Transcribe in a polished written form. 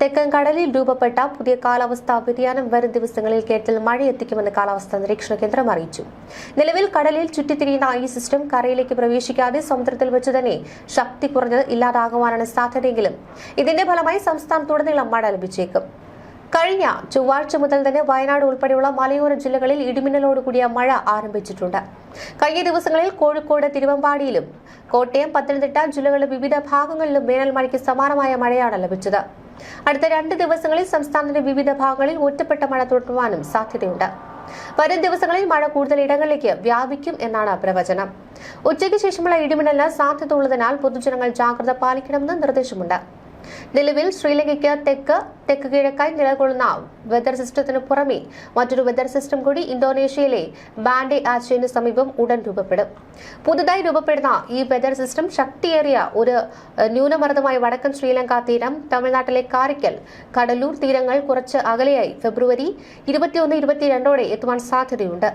തെക്കൻ കടലിൽ രൂപപ്പെട്ട പുതിയ കാലാവസ്ഥാ വ്യതിയാനം വരും ദിവസങ്ങളിൽ കേരളത്തിൽ മഴയെത്തിക്കുമെന്ന് കാലാവസ്ഥാ നിരീക്ഷണ കേന്ദ്രം അറിയിച്ചു. നിലവിൽ കടലിൽ ചുറ്റിത്തിരിയുന്ന ഈ സിസ്റ്റം കരയിലേക്ക് പ്രവേശിക്കാതെ സമുദ്രത്തിൽ വെച്ച് തന്നെ ശക്തി കുറഞ്ഞ് ഇല്ലാതാകുവാനാണ് സാധ്യതയെങ്കിലും ഇതിന്റെ ഫലമായി സംസ്ഥാനത്തുടനീളം മഴ ലഭിച്ചേക്കും. കഴിഞ്ഞ ചൊവ്വാഴ്ച മുതൽ തന്നെ വയനാട് ഉൾപ്പെടെയുള്ള മലയോര ജില്ലകളിൽ ഇടിമിന്നലോടുകൂടിയ മഴ ആരംഭിച്ചിട്ടുണ്ട്. കഴിഞ്ഞ ദിവസങ്ങളിൽ കോഴിക്കോട്, തിരുവമ്പാടിയിലും കോട്ടയം, പത്തനംതിട്ട ജില്ലകളിലെ വിവിധ ഭാഗങ്ങളിലും വേനൽ മഴയ്ക്ക് സമാനമായ മഴയാണ് ലഭിച്ചത്. അടുത്ത 2 ദിവസങ്ങളിൽ സംസ്ഥാനത്തിന്റെ വിവിധ ഭാഗങ്ങളിൽ ഒറ്റപ്പെട്ട മഴ തുടരുവാനും സാധ്യതയുണ്ട്. വരും ദിവസങ്ങളിൽ മഴ കൂടുതൽ ഇടങ്ങളിലേക്ക് വ്യാപിക്കും എന്നാണ് പ്രവചനം. ഉച്ചയ്ക്ക് ശേഷമുള്ള ഇടിമിന്നലിന് സാധ്യത ഉള്ളതിനാൽ പൊതുജനങ്ങൾ ജാഗ്രത പാലിക്കണമെന്ന് നിർദ്ദേശമുണ്ട്. നിലവിൽ ശ്രീലങ്കയ്ക്ക് തെക്ക് കിഴക്കായി നിലകൊള്ളുന്ന വെതർ സിസ്റ്റത്തിന് പുറമെ മറ്റൊരു വെതർ സിസ്റ്റം കൂടി ഇന്തോനേഷ്യയിലെ ബാൻഡെ ആച്ചേന് സമീപം ഉടൻ രൂപപ്പെടും. പുതുതായി രൂപപ്പെടുന്ന ഈ വെതർ സിസ്റ്റം ശക്തിയേറിയ ഒരു ന്യൂനമർദ്ദമായി വടക്കൻ ശ്രീലങ്ക തീരം, തമിഴ്നാട്ടിലെ കാരിക്കൽ, കടലൂർ തീരങ്ങൾ കുറച്ച് അകലെയായി ഫെബ്രുവരി 21-22 എത്തുവാൻ സാധ്യതയുണ്ട്.